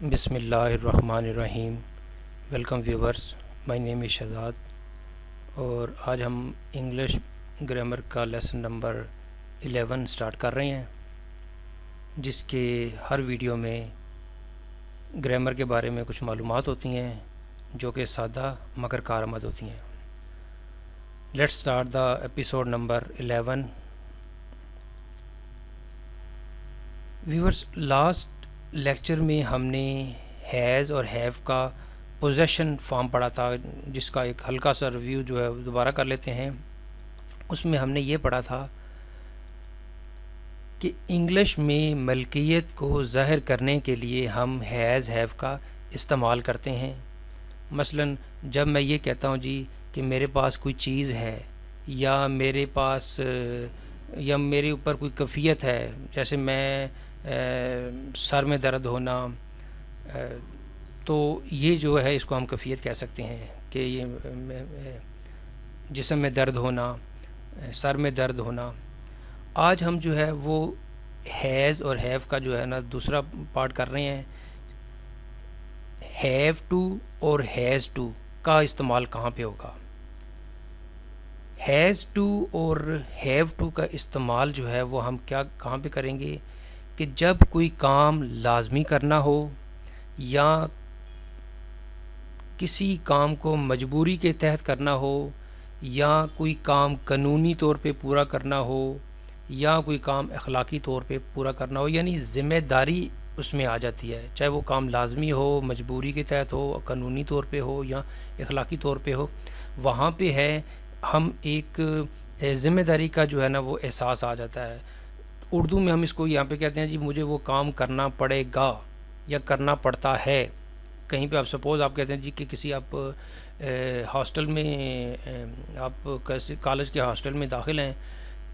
बिस्मिल्लाहिर्रहमानिर्रहीम। Welcome viewers, my name is Shahzad और आज हम इंग्लिश ग्रामर का लेसन नंबर 11 स्टार्ट कर रहे हैं, जिसके हर वीडियो में ग्रामर के बारे में कुछ मालूमात होती हैं जो कि सादा मगर कारआमद होती हैं। Let's start the episode number 11। Viewers, last lecture में हमने हैज़ और हैव का पोजेशन फॉर्म पढ़ा था, जिसका एक हल्का सा रिव्यू जो है दोबारा कर लेते हैं। उसमें हमने ये पढ़ा था कि इंग्लिश में मलकियत को ज़ाहिर करने के लिए हम हैज़ हैव का इस्तेमाल करते हैं। मसलन जब मैं ये कहता हूँ जी कि मेरे पास कोई चीज़ है या मेरे पास या मेरे ऊपर कोई कैफियत है, जैसे मैं सर में दर्द होना, तो ये जो है इसको हम कैफियत कह सकते हैं कि ये जिस्म में दर्द होना, सर में दर्द होना। आज हम जो है वो हैज़ और हैव का जो है ना दूसरा पार्ट कर रहे हैं। हैव टू और हैज़ टू का इस्तेमाल कहाँ पे होगा? हैज़ टू और हैव टू का इस्तेमाल जो है वो हम कहाँ पे करेंगे कि जब कोई काम लाजमी करना हो या किसी काम को मजबूरी के तहत करना हो या कोई काम कानूनी तौर पे पूरा करना हो या कोई काम अखलाकी तौर पे पूरा करना हो, यानी ज़िम्मेदारी उसमें आ जाती है। चाहे वो काम लाजमी हो, मजबूरी के तहत हो, कानूनी तौर पे हो या अखलाकी तौर पे हो, वहाँ पे है हम एक ज़िम्मेदारी का जो है ना वो एहसास आ जाता है। उर्दू में हम इसको यहाँ पे कहते हैं जी मुझे वो काम करना पड़ेगा या करना पड़ता है। कहीं पे आप सपोज़ आप कहते हैं जी कि किसी आप हॉस्टल में आप कैसे कॉलेज के हॉस्टल में दाखिल हैं,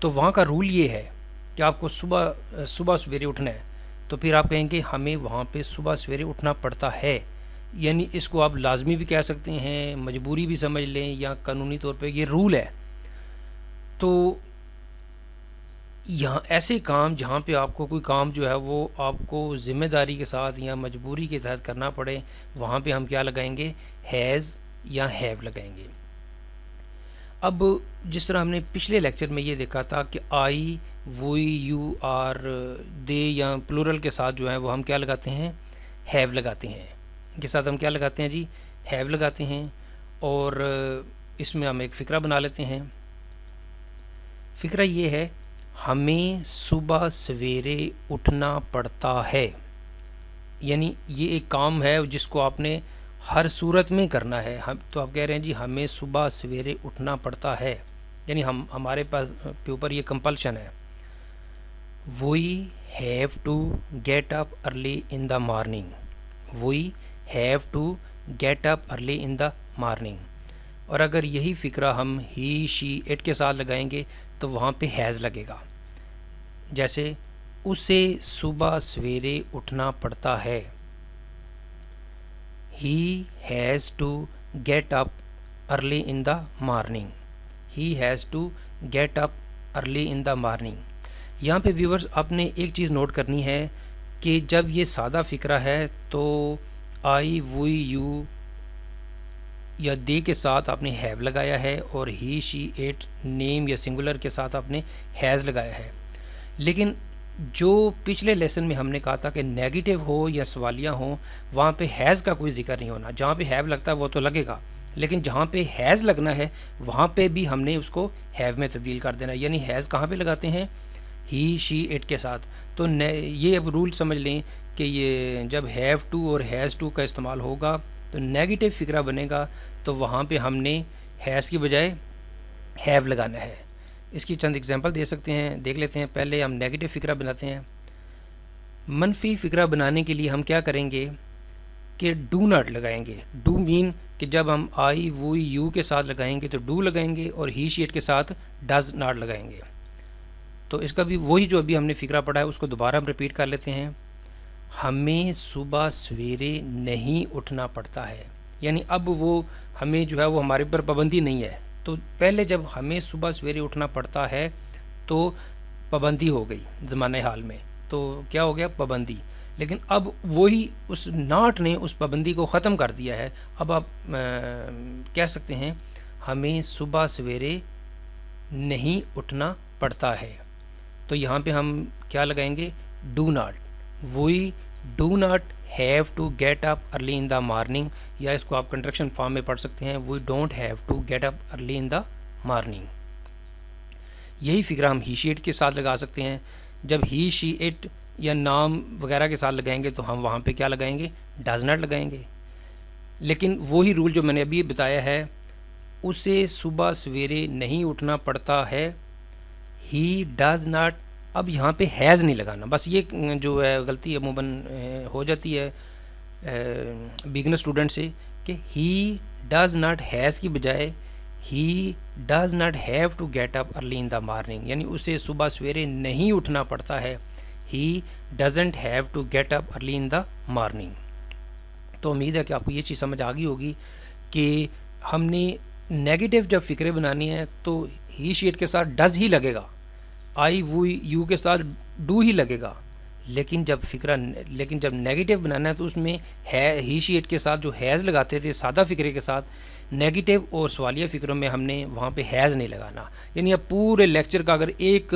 तो वहाँ का रूल ये है कि आपको सुबह सवेरे उठना है, तो फिर आप कहेंगे हमें वहाँ पे सुबह सवेरे उठना पड़ता है। यानी इसको आप लाजमी भी कह सकते हैं, मजबूरी भी समझ लें या कानूनी तौर पे ये रूल है। तो यहाँ ऐसे काम जहाँ पे आपको कोई काम जो है वो आपको ज़िम्मेदारी के साथ या मजबूरी के तहत करना पड़े, वहाँ पे हम क्या लगाएंगे? हैज़ या हैव लगाएंगे। अब जिस तरह हमने पिछले लेक्चर में ये देखा था कि आई, वी, यू, आर, दे या प्लूरल के साथ जो है वो हम क्या लगाते हैं? हैव लगाते हैं। इनके साथ हम क्या लगाते हैं जी? हैव लगाते हैं। और इसमें हम एक फ़िक्रा बना लेते हैं। फ़िक्रा ये है, हमें सुबह सवेरे उठना पड़ता है। यानी ये एक काम है जिसको आपने हर सूरत में करना है। हम तो आप कह रहे हैं जी हमें सुबह सवेरे उठना पड़ता है, यानी हमारे पास के ऊपर ये कंपल्शन है। We have to get up early in the morning. We have to get up early in the morning. और अगर यही फ़िक्रा हम ही, शी, इट के साथ लगाएंगे तो वहाँ पे हैज़ लगेगा। जैसे उसे सुबह सवेरे उठना पड़ता है। He has to get up early in the morning. He has to get up early in the morning. यहाँ पे व्यूवर्स आपने एक चीज़ नोट करनी है कि जब ये सादा फ़िक्रा है तो आई, वी, यू या दे के साथ आपने हैव लगाया है और ही, शी, इट, नेम या सिंगुलर के साथ आपने हैज़ लगाया है। लेकिन जो पिछले लेसन में हमने कहा था कि नेगेटिव हो या सवालिया हो, वहाँ पे हैज़ का कोई जिक्र नहीं होना। जहाँ पे हैव लगता है वो तो लगेगा, लेकिन जहाँ पे हैज़ लगना है वहाँ पे भी हमने उसको हैव में तब्दील कर देना। यानी हैज़ कहाँ पे लगाते हैं? ही, शी, इट के साथ। तो ये अब रूल समझ लें कि ये जब हैव टू और हैज़ टू का इस्तेमाल होगा तो नेगेटिव फ़िक्रा बनेगा, तो वहाँ पे हमने हैज़ की बजाय हैव लगाना है। इसकी चंद एग्जांपल दे सकते हैं, देख लेते हैं। पहले हम नेगेटिव फ़िक्रा बनाते हैं। मनफी फ़िक्रा बनाने के लिए हम क्या करेंगे कि डू नॉट लगाएंगे। डू मीन कि जब हम आई, वी, यू के साथ लगाएंगे तो डू लगाएंगे और ही, शी, इट के साथ डज नॉट लगाएंगे। तो इसका भी वही जो अभी हमने फ़िक्रा पढ़ा है उसको दोबारा हम रिपीट कर लेते हैं। हमें सुबह सवेरे नहीं उठना पड़ता है, यानी अब वो हमें जो है वो हमारे ऊपर पाबंदी नहीं है। तो पहले जब हमें सुबह सवेरे उठना पड़ता है तो पाबंदी हो गई ज़माने हाल में, तो क्या हो गया? पाबंदी। लेकिन अब वही उस नाट ने उस पाबंदी को ख़त्म कर दिया है। अब आप कह सकते हैं हमें सुबह सवेरे नहीं उठना पड़ता है। तो यहाँ पे हम क्या लगाएंगे, do not. We do not have to get up early in the morning, या इसको आप कंट्रक्शन फॉर्म में पढ़ सकते हैं, we don't have to get up early in the morning. यही फिक्रा हम ही शी इट के साथ लगा सकते हैं। जब ही शी इट या नाम वगैरह के साथ लगाएंगे तो हम वहाँ पे क्या लगाएंगे, डज नॉट लगाएंगे। लेकिन वही रूल जो मैंने अभी बताया है, उसे सुबह सवेरे नहीं उठना पड़ता है, ही डज नॉट। अब यहाँ पे हैज़ नहीं लगाना, बस ये जो है गलती अमूमन हो जाती है बिगनर स्टूडेंट से कि ही डज नॉट हैज़ की बजाय he does not have to get up early in the morning, यानी उसे सुबह सवेरे नहीं उठना पड़ता है, he doesn't have to get up early in the morning. तो उम्मीद है कि आपको ये चीज़ समझ आ गई होगी कि हमने नेगेटिव जब फ़िक्रे बनानी है तो ही शी इट के साथ डज़ ही लगेगा, आई वो यू के साथ डू ही लगेगा। लेकिन जब नेगेटिव बनाना है तो उसमें है ही शी इट के साथ जो हैज़ लगाते थे सादा फ़िक्रे के साथ, नेगेटिव और सवालिया फ़िक्रों में हमने वहाँ पे हैज़ नहीं लगाना। यानी आप पूरे लेक्चर का अगर एक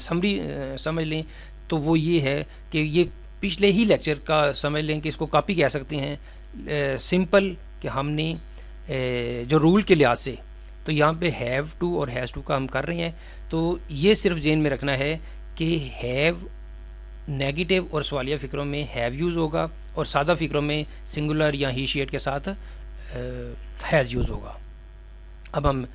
समरी समझ लें तो वो ये है कि ये पिछले ही लेक्चर का समझ लें कि इसको कॉपी कह सकते हैं सिंपल, कि हमने जो रूल के लिहाज से तो यहाँ पे हैव टू और हैज़ टू का हम कर रहे हैं। तो ये सिर्फ जेन में रखना है कि हैव नेगेटिव और सवालिया फ़िक्रों में हैव यूज़ होगा और सादा फ़िक्रों में सिंगुलर या ही शी इट के साथ हैज़ यूज़ होगा। अब हम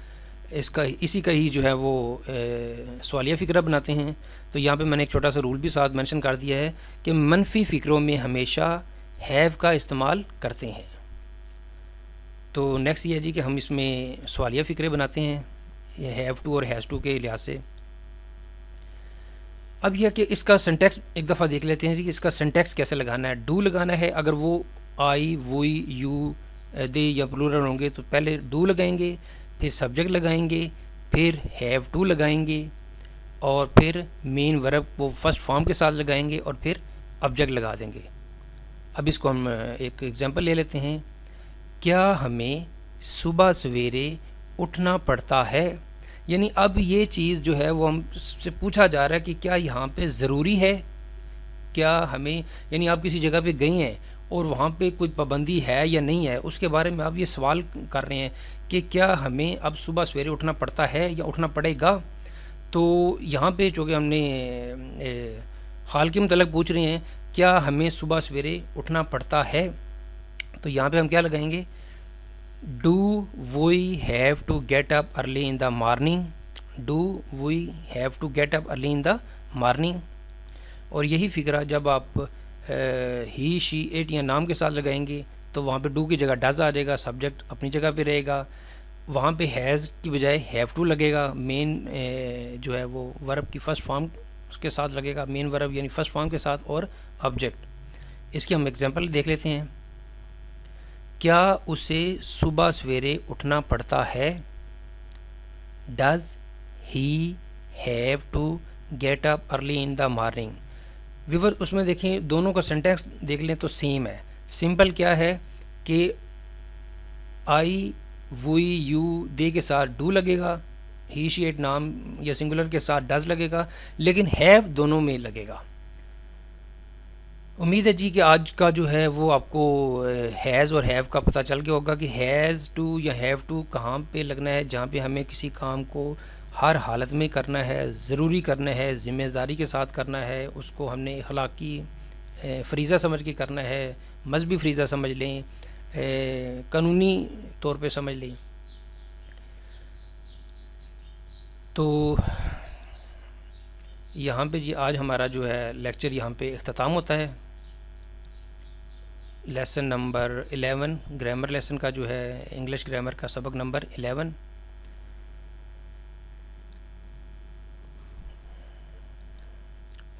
इसी का ही जो है वो सवालिया फ़िक्रा बनाते हैं। तो यहाँ पे मैंने एक छोटा सा रूल भी साथ मेंशन कर दिया है कि मनफी फ़िक्रों में हमेशा हैव का इस्तेमाल करते हैं। तो नेक्स्ट ये है जी कि हम इसमें सवालिया फ़िक्रे बनाते हैं हैव टू और हैज़ टू के लिहाज से। अब यह कि इसका सिंटैक्स एक दफ़ा देख लेते हैं जी कि इसका सिंटैक्स कैसे लगाना है। डू लगाना है अगर वो आई वी यू दे या प्लूरल होंगे तो पहले डू लगाएंगे, फिर सब्जेक्ट लगाएंगे, फिर हैव टू लगाएंगे और फिर मेन वर्ब को फर्स्ट फॉर्म के साथ लगाएंगे और फिर ऑब्जेक्ट लगा देंगे। अब इसको हम एक एग्जांपल ले लेते हैं। क्या हमें सुबह सवेरे उठना पड़ता है, यानी अब ये चीज़ जो है वो हमसे पूछा जा रहा है कि क्या यहाँ पे ज़रूरी है, क्या हमें, यानी आप किसी जगह पे गए हैं और वहाँ पे कोई पाबंदी है या नहीं है, उसके बारे में आप ये सवाल कर रहे हैं कि क्या हमें अब सुबह सवेरे उठना पड़ता है या उठना पड़ेगा। तो यहाँ पे चूँकि हमने हाल के मतलब पूछ रहे हैं क्या हमें सुबह सवेरे उठना पड़ता है, तो यहाँ पे हम क्या लगाएंगे, do we have to get up early in the morning, do we have to get up early in the morning. और यही फिक्रा जब आप ही शी इट या नाम के साथ लगाएंगे तो वहाँ पे डू की जगह डज आ जाएगा, सब्जेक्ट अपनी जगह पे रहेगा, वहाँ पे हैज़ की बजाय हैव टू लगेगा, मेन जो है वो वर्ब की फ़र्स्ट फॉर्म के साथ लगेगा, मेन वर्ब यानी फ़र्स्ट फॉर्म के साथ और ऑब्जेक्ट। इसकी हम एग्जांपल देख लेते हैं। क्या उसे सुबह सवेरे उठना पड़ता है, does he have to get up early in the morning. Viewer उसमें देखें दोनों का सिंटैक्स देख लें तो सेम है। सिंपल क्या है कि आई वी यू दे के साथ डू लगेगा, ही शी इट नाम या सिंगुलर के साथ डज लगेगा, लेकिन हैव दोनों में लगेगा। उम्मीद है जी कि आज का जो है वो आपको हैज़ और हैव का पता चल गया होगा कि हैज़ टू या हैव टू कहाँ पे लगना है, जहाँ पे हमें किसी काम को हर हालत में करना है, ज़रूरी करना है, ज़िम्मेदारी के साथ करना है, उसको हमने अखलाकी फ़रीज़ा समझ के करना है, मजहबी फ़रीज़ा समझ लें, कानूनी तौर पे समझ लें। तो यहाँ पे जी आज हमारा जो है लेक्चर यहाँ पे इख्तिताम होता है। लेसन नंबर 11 ग्रामर लेसन का जो है इंग्लिश ग्रामर का सबक नंबर 11।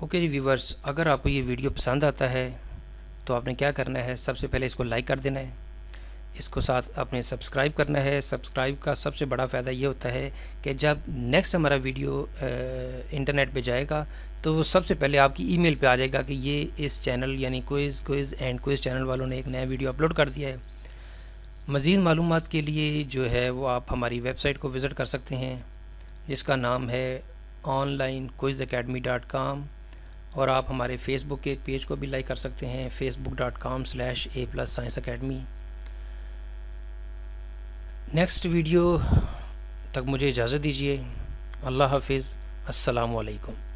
ओके जी व्यूवर्स, अगर आपको ये वीडियो पसंद आता है तो आपने क्या करना है, सबसे पहले इसको लाइक कर देना है, इसको साथ आपने सब्सक्राइब करना है। सब्सक्राइब का सबसे बड़ा फ़ायदा ये होता है कि जब नेक्स्ट हमारा वीडियो इंटरनेट पे जाएगा तो सबसे पहले आपकी ईमेल पे आ जाएगा कि ये इस चैनल यानी क्विज़ एंड क्विज़ चैनल वालों ने एक नया वीडियो अपलोड कर दिया है। मज़ीद मालूमात के लिए जो है वो आप हमारी वेबसाइट को विज़िट कर सकते हैं, जिसका नाम है onlinequizacademy.com, और आप हमारे फेसबुक के पेज को भी लाइक कर सकते हैं, facebook.com/a+science academy। नेक्स्ट वीडियो तक मुझे इजाज़त दीजिए। अल्लाह हाफिज़। अस्सलामु अलैकुम।